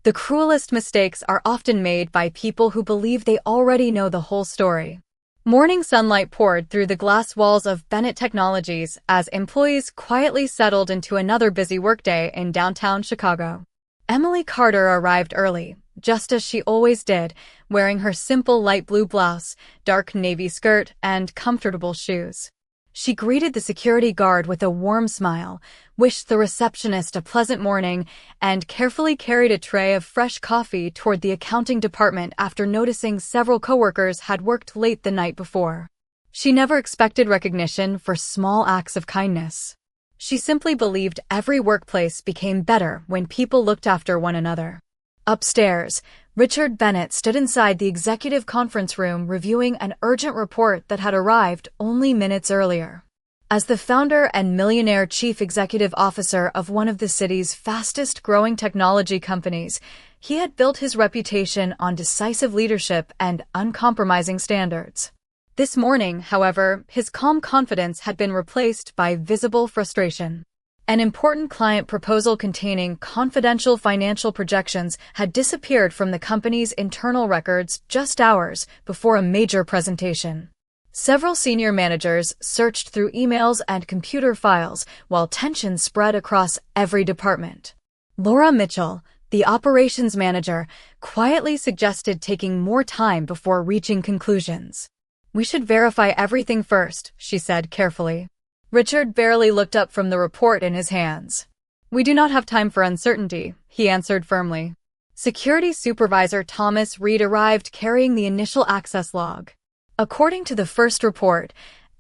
The cruelest mistakes are often made by people who believe they already know the whole story. Morning sunlight poured through the glass walls of Bennett Technologies as employees quietly settled into another busy workday in downtown Chicago. Emily Carter arrived early, just as she always did, wearing her simple light blue blouse, dark navy skirt, and comfortable shoes. She greeted the security guard with a warm smile, wished the receptionist a pleasant morning, and carefully carried a tray of fresh coffee toward the accounting department after noticing several coworkers had worked late the night before. She never expected recognition for small acts of kindness. She simply believed every workplace became better when people looked after one another. Upstairs, Richard Bennett stood inside the executive conference room reviewing an urgent report that had arrived only minutes earlier. As the founder and Millionaire chief executive officer of one of the city's fastest-growing technology companies, he had built his reputation on decisive leadership and uncompromising standards. This morning, however, his calm confidence had been replaced by visible frustration. An important client proposal containing confidential financial projections had disappeared from the company's internal records just hours before a major presentation. Several senior managers searched through emails and computer files while tension spread across every department. Laura Mitchell, the operations manager, quietly suggested taking more time before reaching conclusions. "We should verify everything first," she said carefully. Richard barely looked up from the report in his hands. "We do not have time for uncertainty," he answered firmly. Security Supervisor Thomas Reed arrived carrying the initial access log. According to the first report,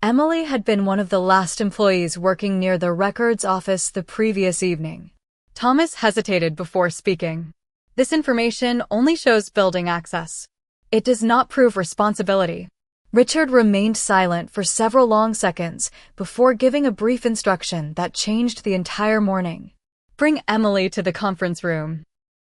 Emily had been one of the last employees working near the records office the previous evening. Thomas hesitated before speaking. "This information only shows building access. It does not prove responsibility." Richard remained silent for several long seconds before giving a brief instruction that changed the entire morning. "Bring Emily to the conference room."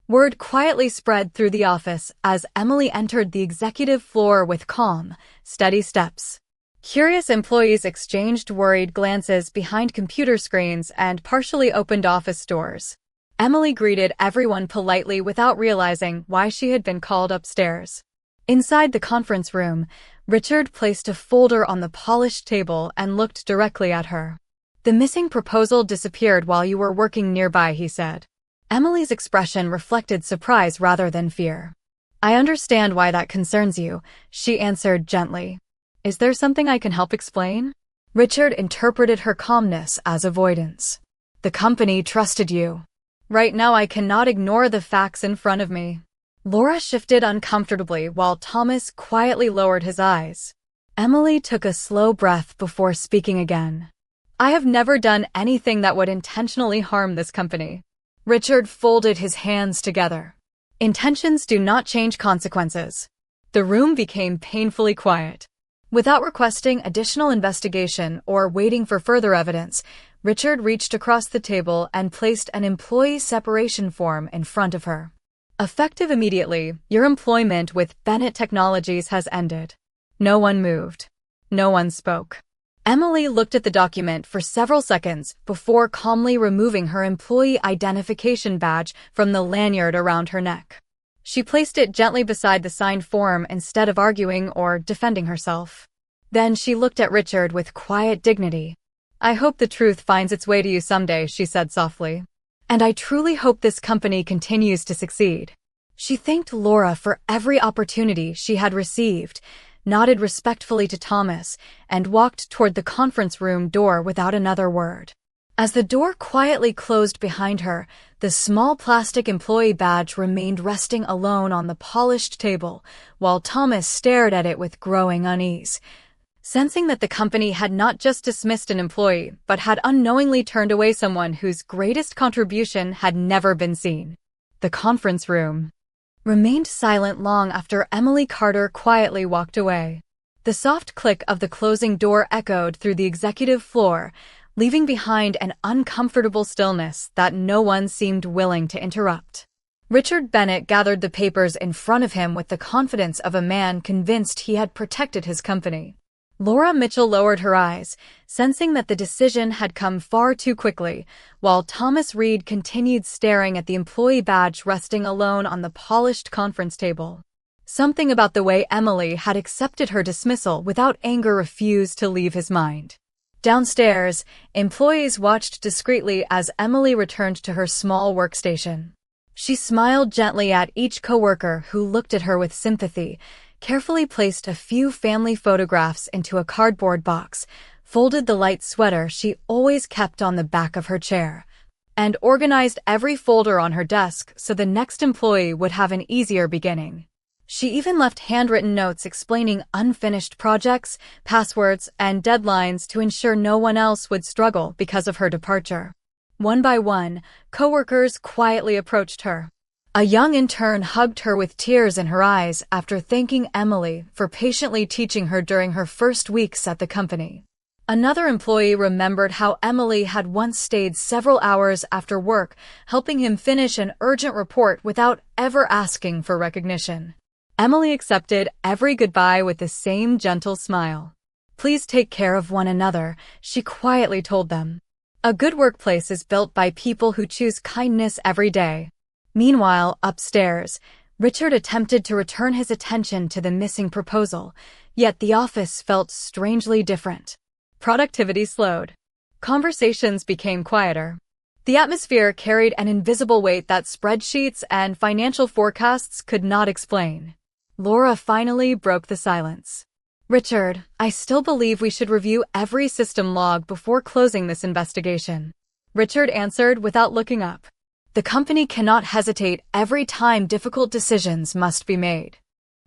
Word quietly spread through the office as Emily entered the executive floor with calm, steady steps. Curious employees exchanged worried glances behind computer screens and partially opened office doors. Emily greeted everyone politely without realizing why she had been called upstairs. Inside the conference room, Richard placed a folder on the polished table and looked directly at her. "The missing proposal disappeared while you were working nearby," he said. Emily's expression reflected surprise rather than fear. "I understand why that concerns you," she answered gently. "Is there something I can help explain?" Richard interpreted her calmness as avoidance. "The company trusted you. Right now I cannot ignore the facts in front of me." Laura shifted uncomfortably while Thomas quietly lowered his eyes. Emily took a slow breath before speaking again. "I have never done anything that would intentionally harm this company." Richard folded his hands together. "Intentions do not change consequences." The room became painfully quiet. Without requesting additional investigation or waiting for further evidence, Richard reached across the table and placed an employee separation form in front of her. "Effective immediately, your employment with Bennett Technologies has ended." No one moved. No one spoke. Emily looked at the document for several seconds before calmly removing her employee identification badge from the lanyard around her neck. She placed it gently beside the signed form instead of arguing or defending herself. Then she looked at Richard with quiet dignity. "I hope the truth finds its way to you someday," she said softly. "And I truly hope this company continues to succeed." She thanked Laura for every opportunity she had received, nodded respectfully to Thomas, and walked toward the conference room door without another word. As the door quietly closed behind her, the small plastic employee badge remained resting alone on the polished table, while Thomas stared at it with growing unease. Sensing that the company had not just dismissed an employee, but had unknowingly turned away someone whose greatest contribution had never been seen. The conference room remained silent long after Emily Carter quietly walked away. The soft click of the closing door echoed through the executive floor, leaving behind an uncomfortable stillness that no one seemed willing to interrupt. Richard Bennett gathered the papers in front of him with the confidence of a man convinced he had protected his company. Laura Mitchell lowered her eyes, sensing that the decision had come far too quickly, while Thomas Reed continued staring at the employee badge resting alone on the polished conference table. Something about the way Emily had accepted her dismissal without anger refused to leave his mind. Downstairs, employees watched discreetly as Emily returned to her small workstation. She smiled gently at each coworker who looked at her with sympathy, carefully placed a few family photographs into a cardboard box, folded the light sweater she always kept on the back of her chair, and organized every folder on her desk so the next employee would have an easier beginning. She even left handwritten notes explaining unfinished projects, passwords, and deadlines to ensure no one else would struggle because of her departure. One by one, coworkers quietly approached her. A young intern hugged her with tears in her eyes after thanking Emily for patiently teaching her during her first weeks at the company. Another employee remembered how Emily had once stayed several hours after work, helping him finish an urgent report without ever asking for recognition. Emily accepted every goodbye with the same gentle smile. "Please take care of one another," she quietly told them. "A good workplace is built by people who choose kindness every day." Meanwhile, upstairs, Richard attempted to return his attention to the missing proposal, yet the office felt strangely different. Productivity slowed. Conversations became quieter. The atmosphere carried an invisible weight that spreadsheets and financial forecasts could not explain. Laura finally broke the silence. "Richard, I still believe we should review every system log before closing this investigation." Richard answered without looking up. "The company cannot hesitate every time difficult decisions must be made."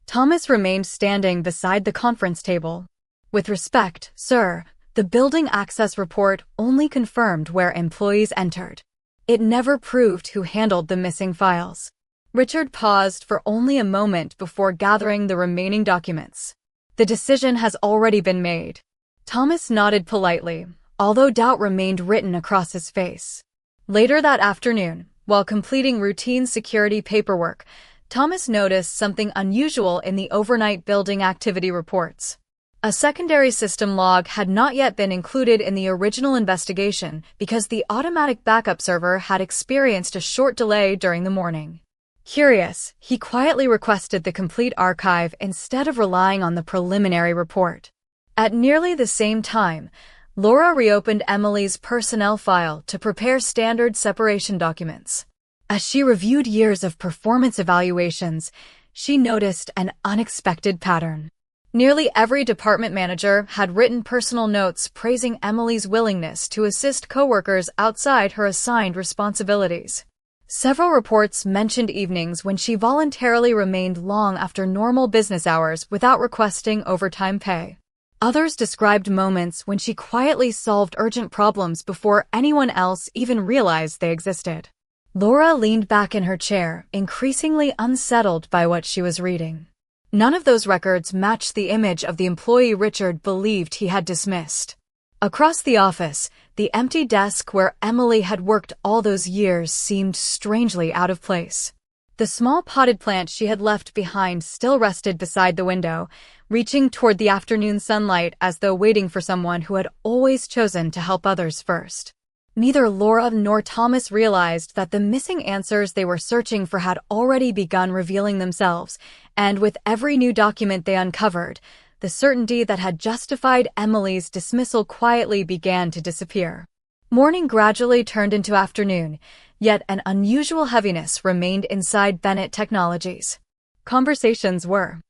Thomas remained standing beside the conference table. "With respect, sir, the building access report only confirmed where employees entered. It never proved who handled the missing files." Richard paused for only a moment before gathering the remaining documents. "The decision has already been made." Thomas nodded politely, although doubt remained written across his face. Later that afternoon, while completing routine security paperwork, Thomas noticed something unusual in the overnight building activity reports. A secondary system log had not yet been included in the original investigation because the automatic backup server had experienced a short delay during the morning. Curious, he quietly requested the complete archive instead of relying on the preliminary report. At nearly the same time, Laura reopened Emily's personnel file to prepare standard separation documents. As she reviewed years of performance evaluations, she noticed an unexpected pattern. Nearly every department manager had written personal notes praising Emily's willingness to assist coworkers outside her assigned responsibilities. Several reports mentioned evenings when she voluntarily remained long after normal business hours without requesting overtime pay. Others described moments when she quietly solved urgent problems before anyone else even realized they existed. Laura leaned back in her chair, increasingly unsettled by what she was reading. None of those records matched the image of the employee Richard believed he had dismissed. Across the office, the empty desk where Emily had worked all those years seemed strangely out of place. The small potted plant she had left behind still rested beside the window, reaching toward the afternoon sunlight as though waiting for someone who had always chosen to help others first. Neither Laura nor Thomas realized that the missing answers they were searching for had already begun revealing themselves, and with every new document they uncovered, the certainty that had justified Emily's dismissal quietly began to disappear. Morning gradually turned into afternoon, yet an unusual heaviness remained inside Bennett Technologies. Conversations were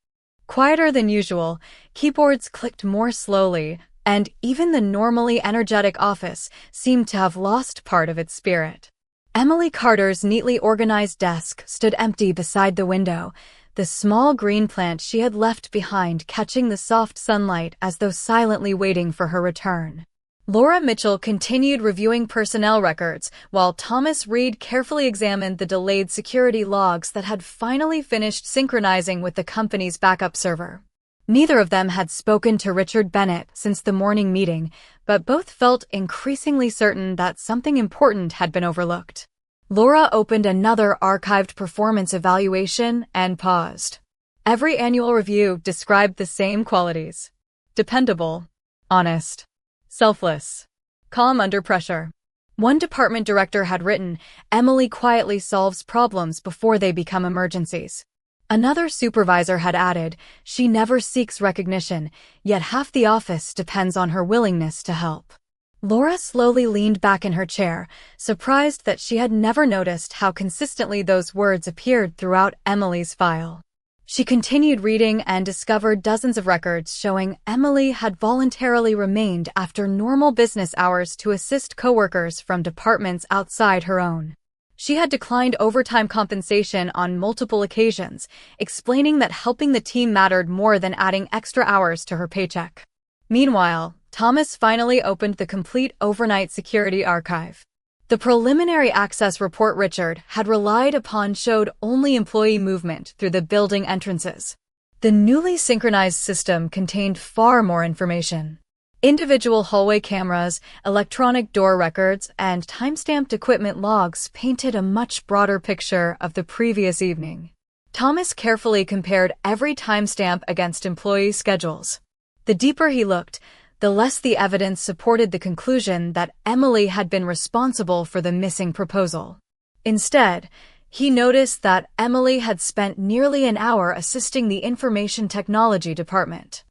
quieter than usual, keyboards clicked more slowly, and even the normally energetic office seemed to have lost part of its spirit. Emily Carter's neatly organized desk stood empty beside the window, the small green plant she had left behind catching the soft sunlight as though silently waiting for her return. Laura Mitchell continued reviewing personnel records, while Thomas Reed carefully examined the delayed security logs that had finally finished synchronizing with the company's backup server. Neither of them had spoken to Richard Bennett since the morning meeting, but both felt increasingly certain that something important had been overlooked. Laura opened another archived performance evaluation and paused. Every annual review described the same qualities. dependable, honest, selfless, calm under pressure. One department director had written, "Emily quietly solves problems before they become emergencies." Another supervisor had added, "She never seeks recognition, yet half the office depends on her willingness to help." Laura slowly leaned back in her chair, surprised that she had never noticed how consistently those words appeared throughout Emily's file. She continued reading and discovered dozens of records showing Emily had voluntarily remained after normal business hours to assist coworkers from departments outside her own. She had declined overtime compensation on multiple occasions, explaining that helping the team mattered more than adding extra hours to her paycheck. Meanwhile, Thomas finally opened the complete overnight security archive. The preliminary access report Richard had relied upon showed only employee movement through the building entrances. The newly synchronized system contained far more information. Individual hallway cameras, electronic door records, and timestamped equipment logs painted a much broader picture of the previous evening. Thomas carefully compared every timestamp against employee schedules. The deeper he looked, the less the evidence supported the conclusion that Emily had been responsible for the missing proposal. Instead, he noticed that Emily had spent nearly an hour assisting the information technology department.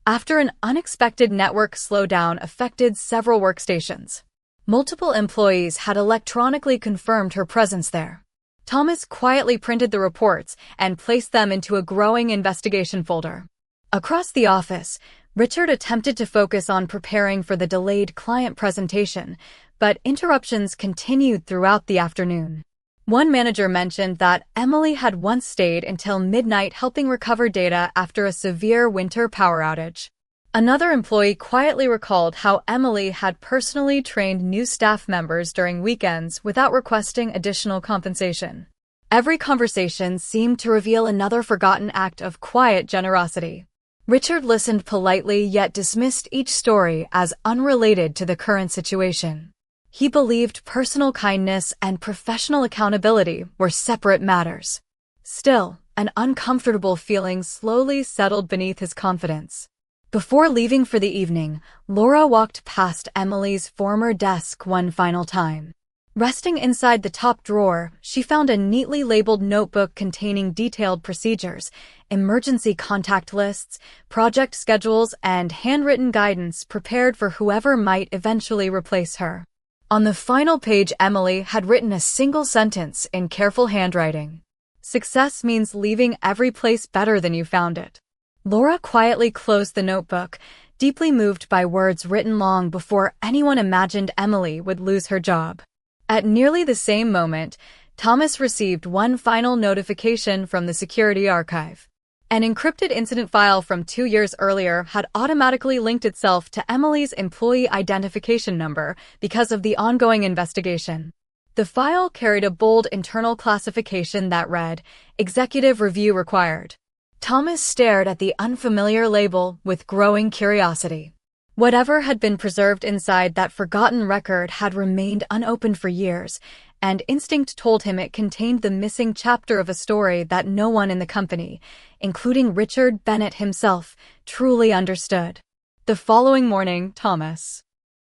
After an unexpected network slowdown affected several workstations, multiple employees had electronically confirmed her presence there. Thomas quietly printed the reports and placed them into a growing investigation folder. Across the office, Richard attempted to focus on preparing for the delayed client presentation, but interruptions continued throughout the afternoon. One manager mentioned that Emily had once stayed until midnight helping recover data after a severe winter power outage. Another employee quietly recalled how Emily had personally trained new staff members during weekends without requesting additional compensation. Every conversation seemed to reveal another forgotten act of quiet generosity. Richard listened politely yet dismissed each story as unrelated to the current situation. He believed personal kindness and professional accountability were separate matters. Still, an uncomfortable feeling slowly settled beneath his confidence. Before leaving for the evening, Laura walked past Emily's former desk one final time. Resting inside the top drawer, she found a neatly labeled notebook containing detailed procedures, emergency contact lists, project schedules, and handwritten guidance prepared for whoever might eventually replace her. On the final page, Emily had written a single sentence in careful handwriting. "Success means leaving every place better than you found it." Laura quietly closed the notebook, deeply moved by words written long before anyone imagined Emily would lose her job. At nearly the same moment, Thomas received one final notification from the security archive. An encrypted incident file from 2 years earlier had automatically linked itself to Emily's employee identification number because of the ongoing investigation. The file carried a bold internal classification that read, "Executive review required." Thomas stared at the unfamiliar label with growing curiosity. Whatever had been preserved inside that forgotten record had remained unopened for years, and instinct told him it contained the missing chapter of a story that no one in the company, including Richard Bennett himself, truly understood. The following morning, Thomas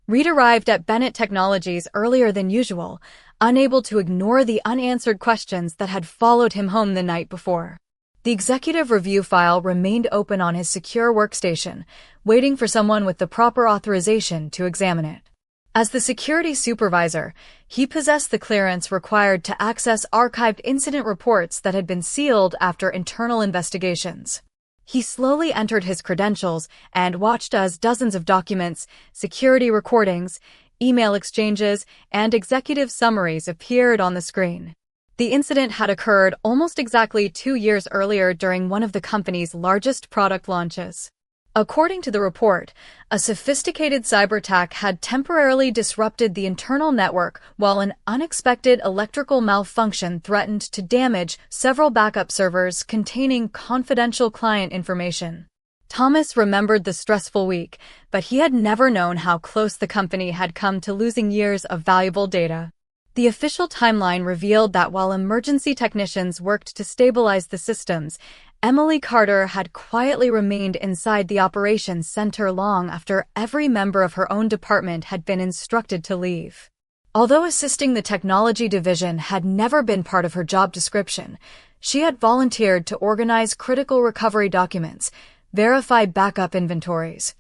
Reed arrived at Bennett Technologies earlier than usual, unable to ignore the unanswered questions that had followed him home the night before. The executive review file remained open on his secure workstation, waiting for someone with the proper authorization to examine it. As the security supervisor, he possessed the clearance required to access archived incident reports that had been sealed after internal investigations. He slowly entered his credentials and watched as dozens of documents, security recordings, email exchanges, and executive summaries appeared on the screen. The incident had occurred almost exactly 2 years earlier during one of the company's largest product launches. According to the report, a sophisticated cyber attack had temporarily disrupted the internal network while an unexpected electrical malfunction threatened to damage several backup servers containing confidential client information. Thomas remembered the stressful week, but he had never known how close the company had come to losing years of valuable data. The official timeline revealed that while emergency technicians worked to stabilize the systems, Emily Carter had quietly remained inside the operations center long after every member of her own department had been instructed to leave. Although assisting the technology division had never been part of her job description, she had volunteered to organize critical recovery documents, verify backup inventories,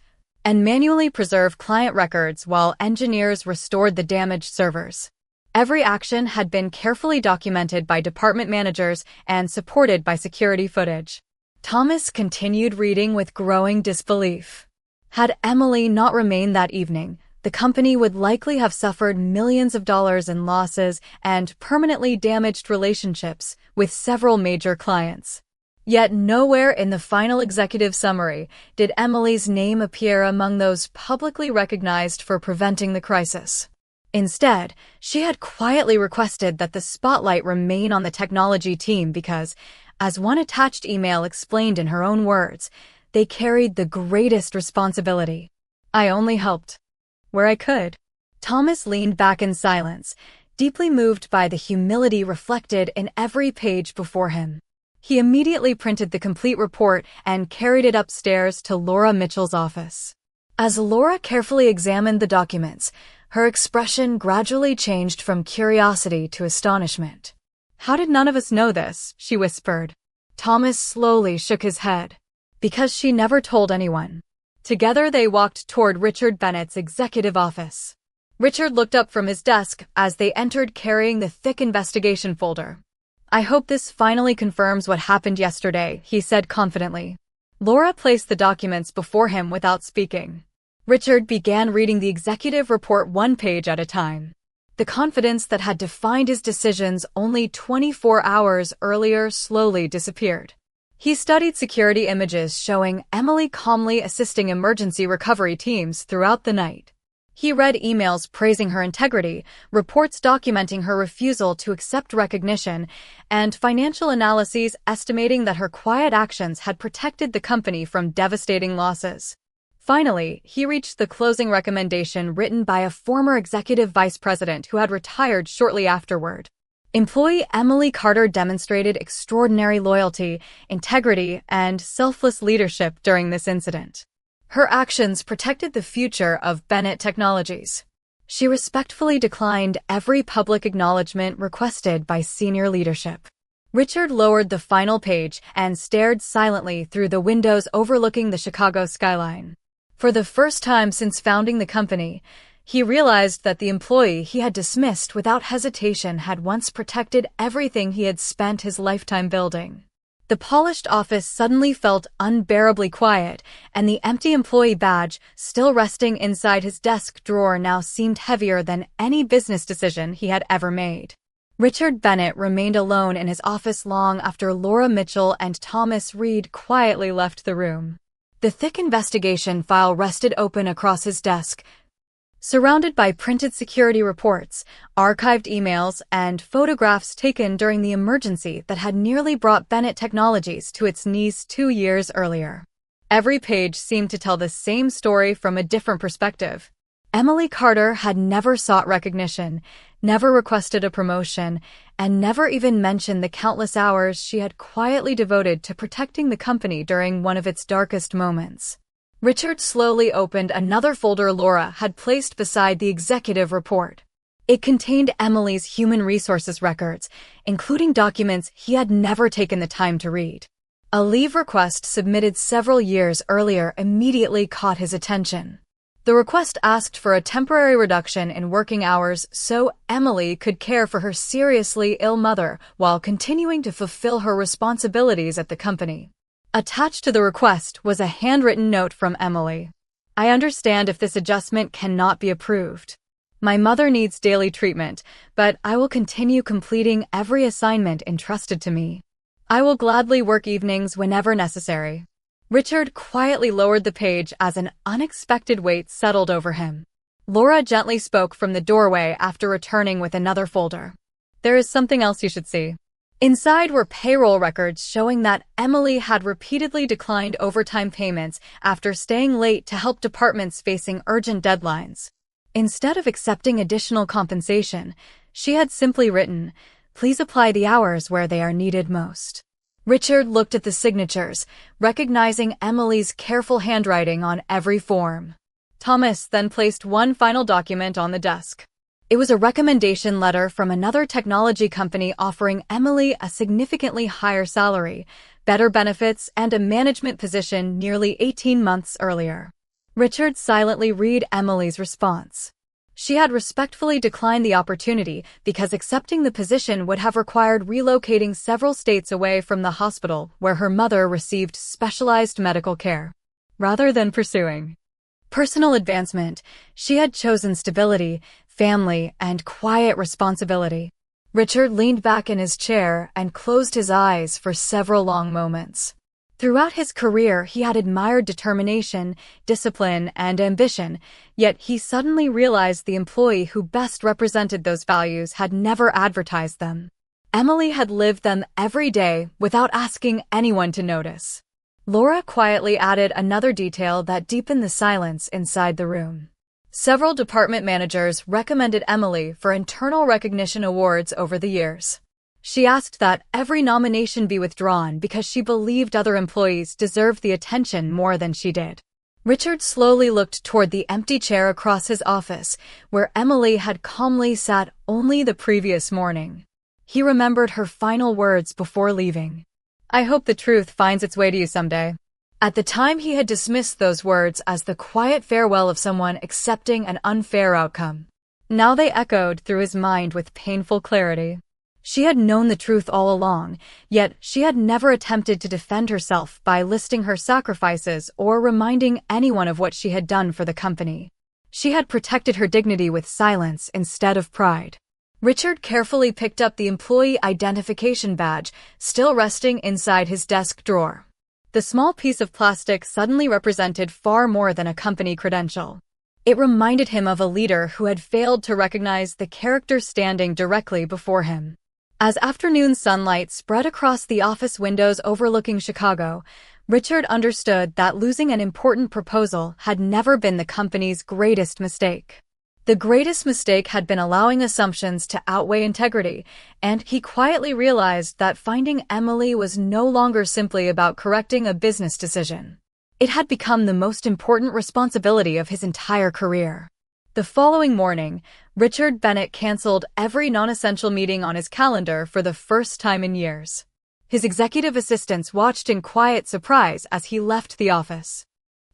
and manually preserve client records while engineers restored the damaged servers. Every action had been carefully documented by department managers and supported by security footage. Thomas continued reading with growing disbelief. Had Emily not remained that evening, the company would likely have suffered millions of dollars in losses and permanently damaged relationships with several major clients. Yet nowhere in the final executive summary did Emily's name appear among those publicly recognized for preventing the crisis. Instead, she had quietly requested that the spotlight remain on the technology team because, as one attached email explained in her own words, they carried the greatest responsibility. I only helped where I could. Thomas leaned back in silence, deeply moved by the humility reflected in every page before him. He immediately printed the complete report and carried it upstairs to Laura Mitchell's office. As Laura carefully examined the documents, her expression gradually changed from curiosity to astonishment. "How did none of us know this?" she whispered. Thomas slowly shook his head. "Because she never told anyone." Together they walked toward Richard Bennett's executive office. Richard looked up from his desk as they entered carrying the thick investigation folder. "I hope this finally confirms what happened yesterday," he said confidently. Laura placed the documents before him without speaking. Richard began reading the executive report one page at a time. The confidence that had defined his decisions only 24 hours earlier slowly disappeared. He studied security images showing Emily calmly assisting emergency recovery teams throughout the night. He read emails praising her integrity, reports documenting her refusal to accept recognition, and financial analyses estimating that her quiet actions had protected the company from devastating losses. Finally, he reached the closing recommendation written by a former executive vice president who had retired shortly afterward. Employee Emily Carter demonstrated extraordinary loyalty, integrity, and selfless leadership during this incident. Her actions protected the future of Bennett Technologies. She respectfully declined every public acknowledgement requested by senior leadership. Richard lowered the final page and stared silently through the windows overlooking the Chicago skyline. For the first time since founding the company, he realized that the employee he had dismissed without hesitation had once protected everything he had spent his lifetime building. The polished office suddenly felt unbearably quiet, and the empty employee badge, still resting inside his desk drawer, now seemed heavier than any business decision he had ever made. Richard Bennett remained alone in his office long after Laura Mitchell and Thomas Reed quietly left the room. The thick investigation file rested open across his desk, surrounded by printed security reports, archived emails, and photographs taken during the emergency that had nearly brought Bennett Technologies to its knees 2 years earlier. Every page seemed to tell the same story from a different perspective. Emily Carter had never sought recognition, never requested a promotion, and never even mentioned the countless hours she had quietly devoted to protecting the company during one of its darkest moments. Richard slowly opened another folder Laura had placed beside the executive report. It contained Emily's human resources records, including documents he had never taken the time to read. A leave request submitted several years earlier immediately caught his attention. The request asked for a temporary reduction in working hours so Emily could care for her seriously ill mother while continuing to fulfill her responsibilities at the company. Attached to the request was a handwritten note from Emily. "I understand if this adjustment cannot be approved. My mother needs daily treatment, but I will continue completing every assignment entrusted to me. I will gladly work evenings whenever necessary." Richard quietly lowered the page as an unexpected weight settled over him. Laura gently spoke from the doorway after returning with another folder. "There is something else you should see." Inside were payroll records showing that Emily had repeatedly declined overtime payments after staying late to help departments facing urgent deadlines. Instead of accepting additional compensation, she had simply written, "Please apply the hours where they are needed most." Richard looked at the signatures, recognizing Emily's careful handwriting on every form. Thomas then placed one final document on the desk. It was a recommendation letter from another technology company offering Emily a significantly higher salary, better benefits, and a management position nearly 18 months earlier. Richard silently read Emily's response. She had respectfully declined the opportunity because accepting the position would have required relocating several states away from the hospital where her mother received specialized medical care. Rather than pursuing personal advancement, she had chosen stability, family, and quiet responsibility. Richard leaned back in his chair and closed his eyes for several long moments. Throughout his career, he had admired determination, discipline, and ambition, yet he suddenly realized the employee who best represented those values had never advertised them. Emily had lived them every day without asking anyone to notice. Laura quietly added another detail that deepened the silence inside the room. Several department managers recommended Emily for internal recognition awards over the years. She asked that every nomination be withdrawn because she believed other employees deserved the attention more than she did. Richard slowly looked toward the empty chair across his office, where Emily had calmly sat only the previous morning. He remembered her final words before leaving. "I hope the truth finds its way to you someday." At the time, he had dismissed those words as the quiet farewell of someone accepting an unfair outcome. Now they echoed through his mind with painful clarity. She had known the truth all along, yet she had never attempted to defend herself by listing her sacrifices or reminding anyone of what she had done for the company. She had protected her dignity with silence instead of pride. Richard carefully picked up the employee identification badge, still resting inside his desk drawer. The small piece of plastic suddenly represented far more than a company credential. It reminded him of a leader who had failed to recognize the character standing directly before him. As afternoon sunlight spread across the office windows overlooking Chicago, Richard understood that losing an important proposal had never been the company's greatest mistake. The greatest mistake had been allowing assumptions to outweigh integrity, and he quietly realized that finding Emily was no longer simply about correcting a business decision. It had become the most important responsibility of his entire career. The following morning, Richard Bennett canceled every non-essential meeting on his calendar for the first time in years. His executive assistants watched in quiet surprise as he left the office.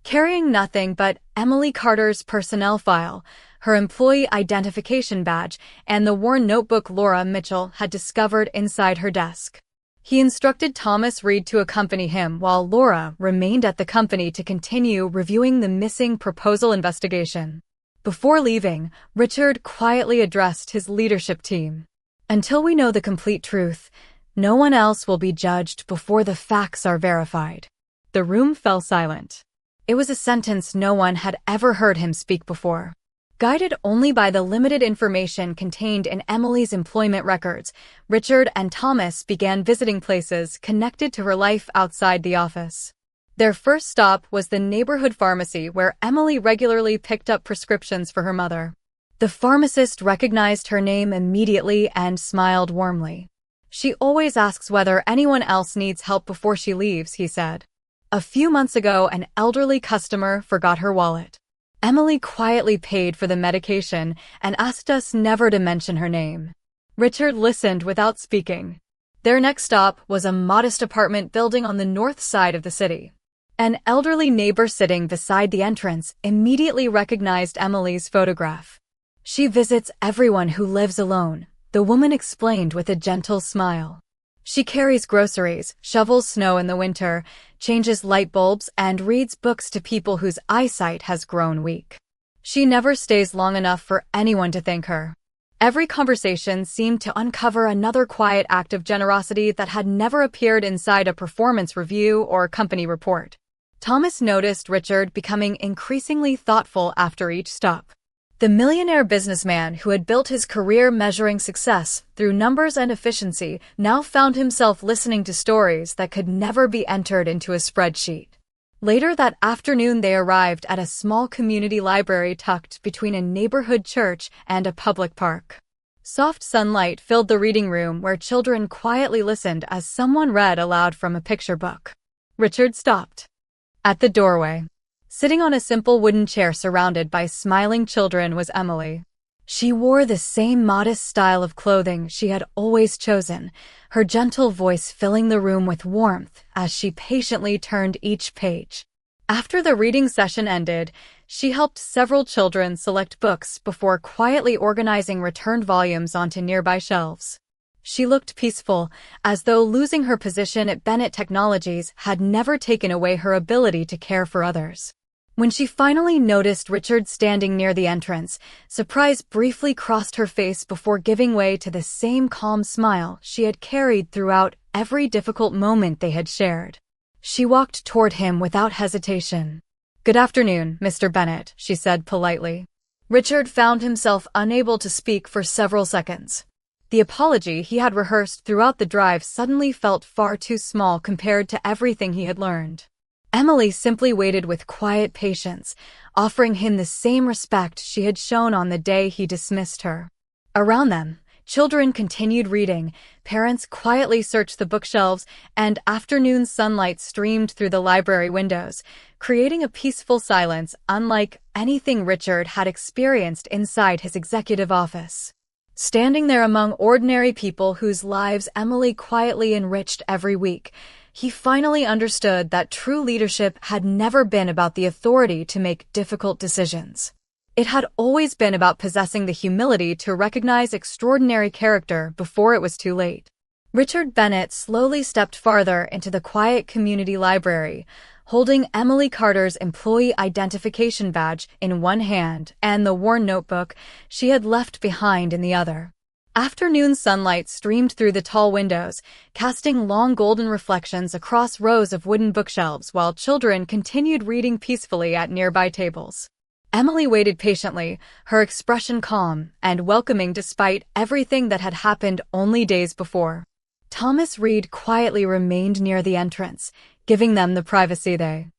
Carrying nothing but Emily Carter's personnel file, her employee identification badge, and the worn notebook Laura Mitchell had discovered inside her desk. He instructed Thomas Reed to accompany him while Laura remained at the company to continue reviewing the missing proposal investigation. Before leaving, Richard quietly addressed his leadership team. "Until we know the complete truth, no one else will be judged before the facts are verified." The room fell silent. It was a sentence no one had ever heard him speak before. Guided only by the limited information contained in Emily's employment records, Richard and Thomas began visiting places connected to her life outside the office. Their first stop was the neighborhood pharmacy where Emily regularly picked up prescriptions for her mother. The pharmacist recognized her name immediately and smiled warmly. "She always asks whether anyone else needs help before she leaves," he said. A few months ago, an elderly customer forgot her wallet. Emily quietly paid for the medication and asked us never to mention her name. Richard listened without speaking. Their next stop was a modest apartment building on the north side of the city. An elderly neighbor sitting beside the entrance immediately recognized Emily's photograph. "She visits everyone who lives alone," the woman explained with a gentle smile. "She carries groceries, shovels snow in the winter, changes light bulbs, and reads books to people whose eyesight has grown weak. She never stays long enough for anyone to thank her." Every conversation seemed to uncover another quiet act of generosity that had never appeared inside a performance review or company report. Thomas noticed Richard becoming increasingly thoughtful after each stop. The millionaire businessman who had built his career measuring success through numbers and efficiency now found himself listening to stories that could never be entered into a spreadsheet. Later that afternoon, they arrived at a small community library tucked between a neighborhood church and a public park. Soft sunlight filled the reading room where children quietly listened as someone read aloud from a picture book. Richard stopped. At the doorway, sitting on a simple wooden chair surrounded by smiling children, was Emily. She wore the same modest style of clothing she had always chosen, her gentle voice filling the room with warmth as she patiently turned each page. After the reading session ended, she helped several children select books before quietly organizing returned volumes onto nearby shelves. She looked peaceful, as though losing her position at Bennett Technologies had never taken away her ability to care for others. When she finally noticed Richard standing near the entrance, surprise briefly crossed her face before giving way to the same calm smile she had carried throughout every difficult moment they had shared. She walked toward him without hesitation. "Good afternoon, Mr. Bennett," she said politely. Richard found himself unable to speak for several seconds. The apology he had rehearsed throughout the drive suddenly felt far too small compared to everything he had learned. Emily simply waited with quiet patience, offering him the same respect she had shown on the day he dismissed her. Around them, children continued reading, parents quietly searched the bookshelves, and afternoon sunlight streamed through the library windows, creating a peaceful silence unlike anything Richard had experienced inside his executive office. Standing there among ordinary people whose lives Emily quietly enriched every week, he finally understood that true leadership had never been about the authority to make difficult decisions. It had always been about possessing the humility to recognize extraordinary character before it was too late. Richard Bennett slowly stepped farther into the quiet community library, holding Emily Carter's employee identification badge in one hand and the worn notebook she had left behind in the other. Afternoon sunlight streamed through the tall windows, casting long golden reflections across rows of wooden bookshelves while children continued reading peacefully at nearby tables. Emily waited patiently, her expression calm and welcoming despite everything that had happened only days before. Thomas Reed quietly remained near the entrance, giving them the privacy they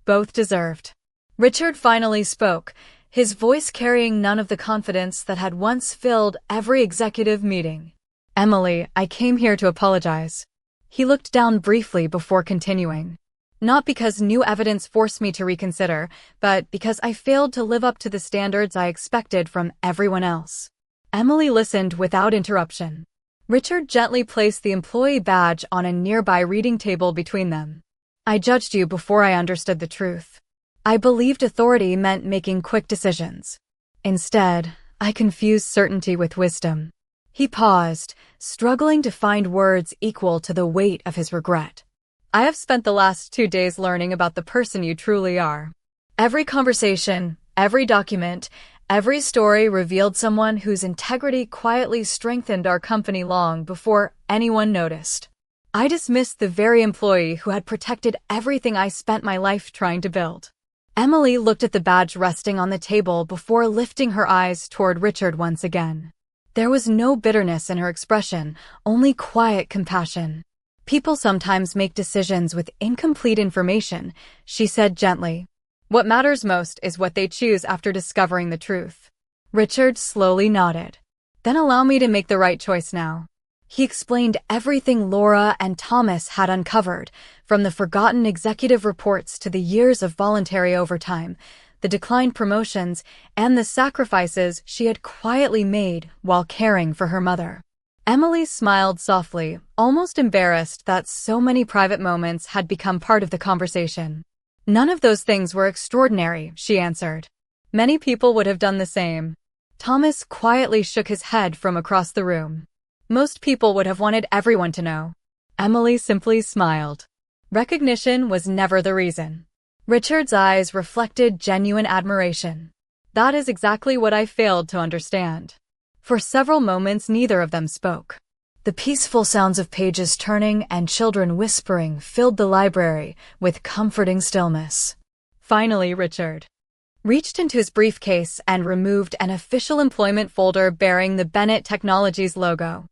both deserved. Richard finally spoke, his voice carrying none of the confidence that had once filled every executive meeting. "Emily, I came here to apologize." He looked down briefly before continuing. "Not because new evidence forced me to reconsider, but because I failed to live up to the standards I expected from everyone else." Emily listened without interruption. Richard gently placed the employee badge on a nearby reading table between them. "I judged you before I understood the truth. I believed authority meant making quick decisions. Instead, I confused certainty with wisdom." He paused, struggling to find words equal to the weight of his regret. "I have spent the last 2 days learning about the person you truly are. Every conversation, every document, every story revealed someone whose integrity quietly strengthened our company long before anyone noticed. I dismissed the very employee who had protected everything I spent my life trying to build." Emily looked at the badge resting on the table before lifting her eyes toward Richard once again. There was no bitterness in her expression, only quiet compassion. "People sometimes make decisions with incomplete information," she said gently. "What matters most is what they choose after discovering the truth." Richard slowly nodded. "Then allow me to make the right choice now." He explained everything Laura and Thomas had uncovered, from the forgotten executive reports to the years of voluntary overtime, the declined promotions, and the sacrifices she had quietly made while caring for her mother. Emily smiled softly, almost embarrassed that so many private moments had become part of the conversation. "None of those things were extraordinary," she answered. "Many people would have done the same." Thomas quietly shook his head from across the room. "Most people would have wanted everyone to know." Emily simply smiled. Recognition was never the reason. Richard's eyes reflected genuine admiration. "That is exactly what I failed to understand." For several moments, neither of them spoke. The peaceful sounds of pages turning and children whispering filled the library with comforting stillness. Finally, Richard reached into his briefcase and removed an official employment folder bearing the Bennett Technologies logo.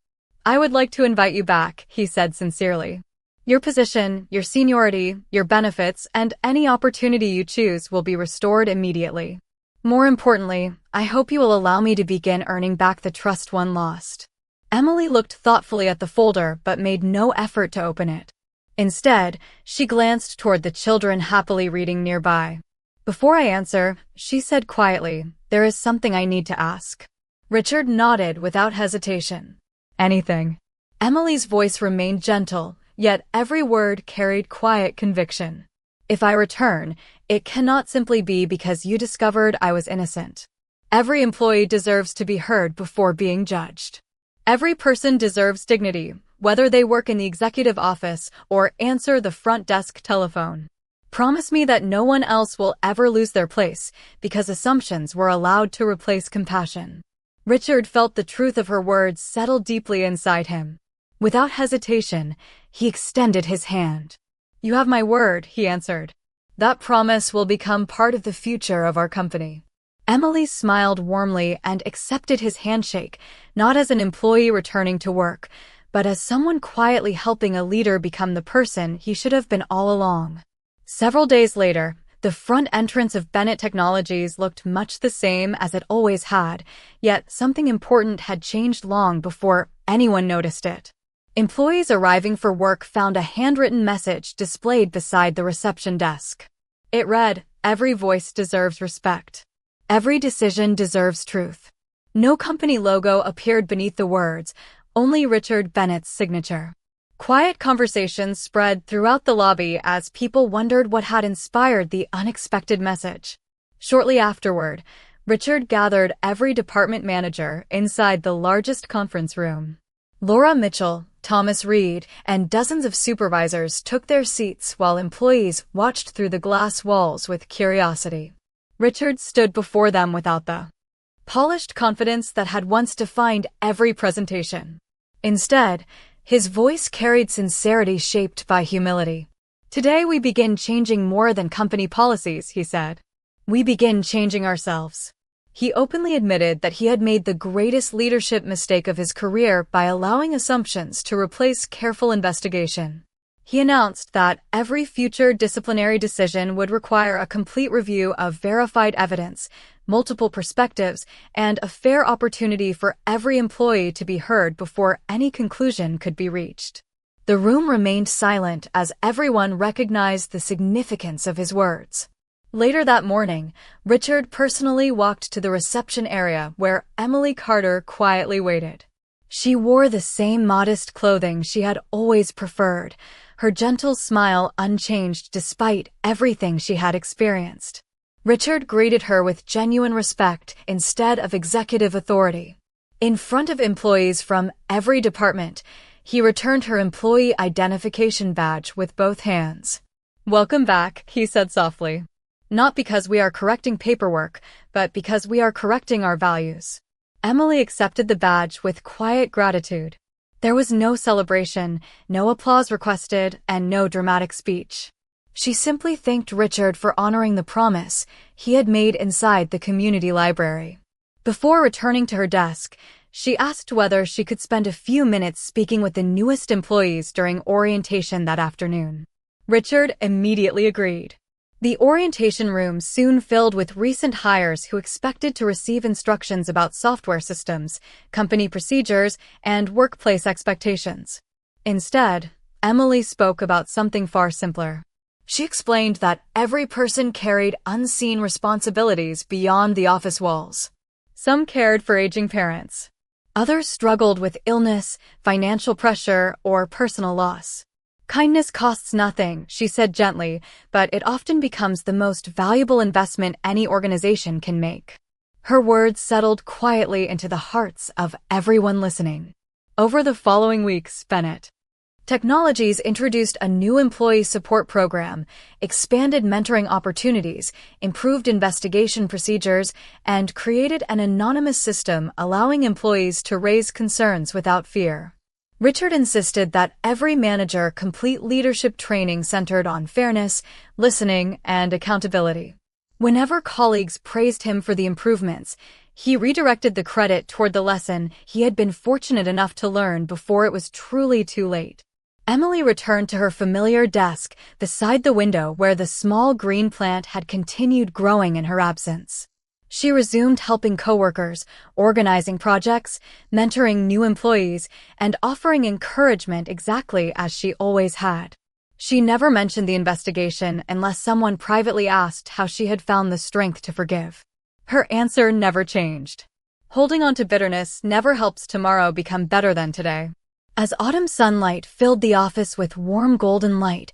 "I would like to invite you back," he said sincerely. "Your position, your seniority, your benefits, and any opportunity you choose will be restored immediately." More importantly, I hope you will allow me to begin earning back the trust one lost." Emily looked thoughtfully at the folder but made no effort to open it. Instead, she glanced toward the children happily reading nearby. "Before I answer," she said quietly, "there is something I need to ask." Richard nodded without hesitation. "Anything?" Emily's voice remained gentle, yet every word carried quiet conviction. "If I return, it cannot simply be because you discovered I was innocent. Every employee deserves to be heard before being judged. Every person deserves dignity, whether they work in the executive office or answer the front desk telephone. Promise me that no one else will ever lose their place because assumptions were allowed to replace compassion." Richard felt the truth of her words settle deeply inside him. Without hesitation, he extended his hand. "You have my word," he answered. "That promise will become part of the future of our company." Emily smiled warmly and accepted his handshake, not as an employee returning to work, but as someone quietly helping a leader become the person he should have been all along. Several days later, the front entrance of Bennett Technologies looked much the same as it always had, yet something important had changed long before anyone noticed it. Employees arriving for work found a handwritten message displayed beside the reception desk. It read, "Every voice deserves respect. Every decision deserves truth." No company logo appeared beneath the words, only Richard Bennett's signature. Quiet conversations spread throughout the lobby as people wondered what had inspired the unexpected message. Shortly afterward, Richard gathered every department manager inside the largest conference room. Laura Mitchell, Thomas Reed, and dozens of supervisors took their seats while employees watched through the glass walls with curiosity. Richard stood before them without the polished confidence that had once defined every presentation. Instead, his voice carried sincerity shaped by humility. "Today we begin changing more than company policies," he said. "We begin changing ourselves." He openly admitted that he had made the greatest leadership mistake of his career by allowing assumptions to replace careful investigation. He announced that every future disciplinary decision would require a complete review of verified evidence, multiple perspectives, and a fair opportunity for every employee to be heard before any conclusion could be reached. The room remained silent as everyone recognized the significance of his words. Later that morning, Richard personally walked to the reception area where Emily Carter quietly waited. She wore the same modest clothing she had always preferred, her gentle smile unchanged despite everything she had experienced. Richard greeted her with genuine respect instead of executive authority. In front of employees from every department, he returned her employee identification badge with both hands. "Welcome back," he said softly. "Not because we are correcting paperwork, but because we are correcting our values." Emily accepted the badge with quiet gratitude. There was no celebration, no applause requested, and no dramatic speech. She simply thanked Richard for honoring the promise he had made inside the community library. Before returning to her desk, she asked whether she could spend a few minutes speaking with the newest employees during orientation that afternoon. Richard immediately agreed. The orientation room soon filled with recent hires who expected to receive instructions about software systems, company procedures, and workplace expectations. Instead, Emily spoke about something far simpler. She explained that every person carried unseen responsibilities beyond the office walls. Some cared for aging parents. Others struggled with illness, financial pressure, or personal loss. "Kindness costs nothing," she said gently, "but it often becomes the most valuable investment any organization can make." Her words settled quietly into the hearts of everyone listening. Over the following weeks, Bennett Technologies introduced a new employee support program, expanded mentoring opportunities, improved investigation procedures, and created an anonymous system allowing employees to raise concerns without fear. Richard insisted that every manager complete leadership training centered on fairness, listening, and accountability. Whenever colleagues praised him for the improvements, he redirected the credit toward the lesson he had been fortunate enough to learn before it was truly too late. Emily returned to her familiar desk beside the window where the small green plant had continued growing in her absence. She resumed helping coworkers, organizing projects, mentoring new employees, and offering encouragement exactly as she always had. She never mentioned the investigation unless someone privately asked how she had found the strength to forgive. Her answer never changed. Holding on to bitterness never helps tomorrow become better than today. As autumn sunlight filled the office with warm golden light,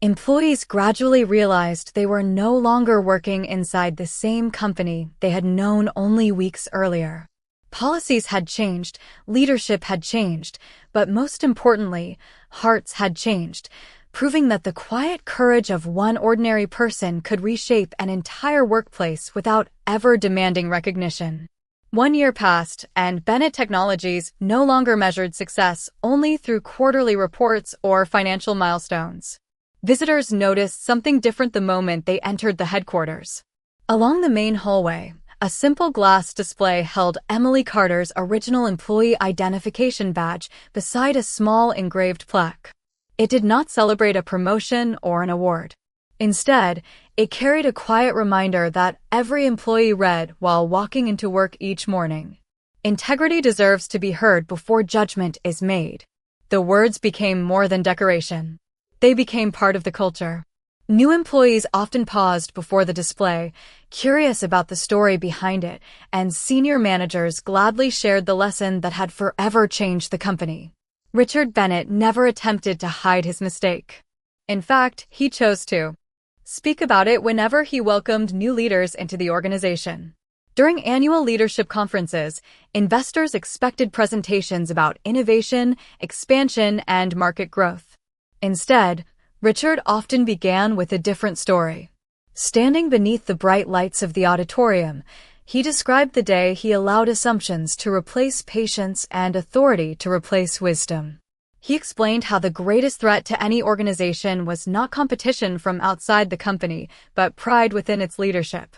employees gradually realized they were no longer working inside the same company they had known only weeks earlier. Policies had changed, leadership had changed, but most importantly, hearts had changed, proving that the quiet courage of one ordinary person could reshape an entire workplace without ever demanding recognition. 1 year passed, and Bennett Technologies no longer measured success only through quarterly reports or financial milestones. Visitors noticed something different the moment they entered the headquarters. Along the main hallway, a simple glass display held Emily Carter's original employee identification badge beside a small engraved plaque. It did not celebrate a promotion or an award. Instead, it carried a quiet reminder that every employee read while walking into work each morning. Integrity deserves to be heard before judgment is made. The words became more than decoration. They became part of the culture. New employees often paused before the display, curious about the story behind it, and senior managers gladly shared the lesson that had forever changed the company. Richard Bennett never attempted to hide his mistake. In fact, he chose to speak about it whenever he welcomed new leaders into the organization. During annual leadership conferences, investors expected presentations about innovation, expansion, and market growth. Instead, Richard often began with a different story. Standing beneath the bright lights of the auditorium, he described the day he allowed assumptions to replace patience and authority to replace wisdom. He explained how the greatest threat to any organization was not competition from outside the company, but pride within its leadership.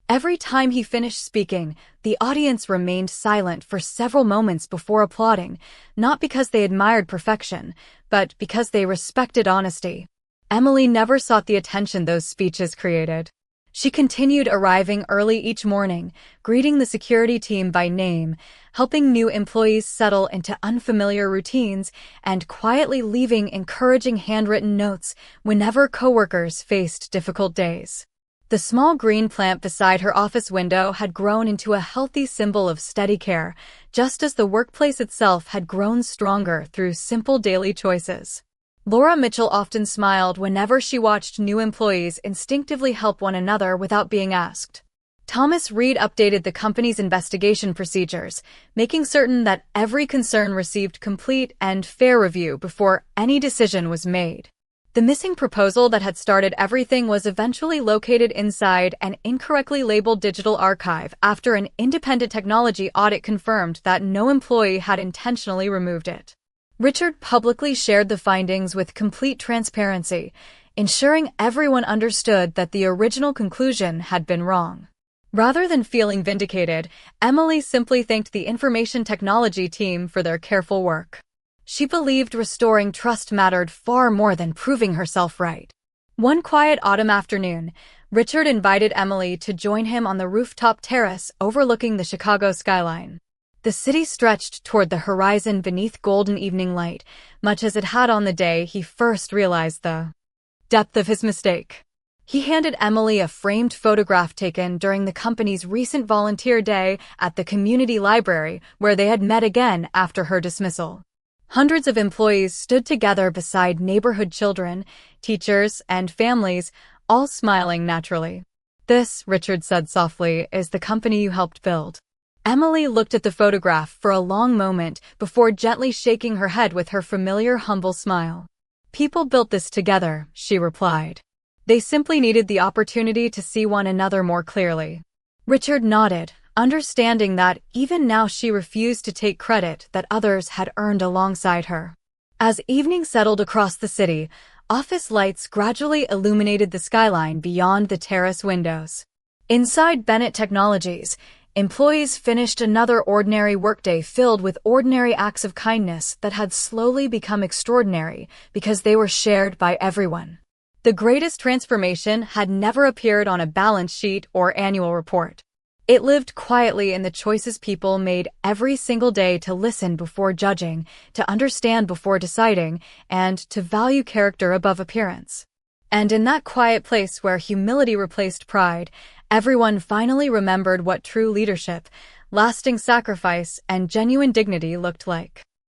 Every time he finished speaking, the audience remained silent for several moments before applauding, not because they admired perfection, but because they respected honesty. Emily never sought the attention those speeches created. She continued arriving early each morning, greeting the security team by name, helping new employees settle into unfamiliar routines, and quietly leaving encouraging handwritten notes whenever coworkers faced difficult days. The small green plant beside her office window had grown into a healthy symbol of steady care, just as the workplace itself had grown stronger through simple daily choices. Laura Mitchell often smiled whenever she watched new employees instinctively help one another without being asked. Thomas Reed updated the company's investigation procedures, making certain that every concern received complete and fair review before any decision was made. The missing proposal that had started everything was eventually located inside an incorrectly labeled digital archive after an independent technology audit confirmed that no employee had intentionally removed it. Richard publicly shared the findings with complete transparency, ensuring everyone understood that the original conclusion had been wrong. Rather than feeling vindicated, Emily simply thanked the information technology team for their careful work. She believed restoring trust mattered far more than proving herself right. One quiet autumn afternoon, Richard invited Emily to join him on the rooftop terrace overlooking the Chicago skyline. The city stretched toward the horizon beneath golden evening light, much as it had on the day he first realized the depth of his mistake. He handed Emily a framed photograph taken during the company's recent volunteer day at the community library, where they had met again after her dismissal. Hundreds of employees stood together beside neighborhood children, teachers, and families, all smiling naturally. "This," Richard said softly, "is the company you helped build." Emily looked at the photograph for a long moment before gently shaking her head with her familiar humble smile. "People built this together," she replied. "They simply needed the opportunity to see one another more clearly." Richard nodded, understanding that even now she refused to take credit that others had earned alongside her. As evening settled across the city, office lights gradually illuminated the skyline beyond the terrace windows. Inside Bennett Technologies, employees finished another ordinary workday filled with ordinary acts of kindness that had slowly become extraordinary because they were shared by everyone. The greatest transformation had never appeared on a balance sheet or annual report. It lived quietly in the choices people made every single day to listen before judging, to understand before deciding, and to value character above appearance. And in that quiet place where humility replaced pride, everyone finally remembered what true leadership, lasting sacrifice, and genuine dignity looked like.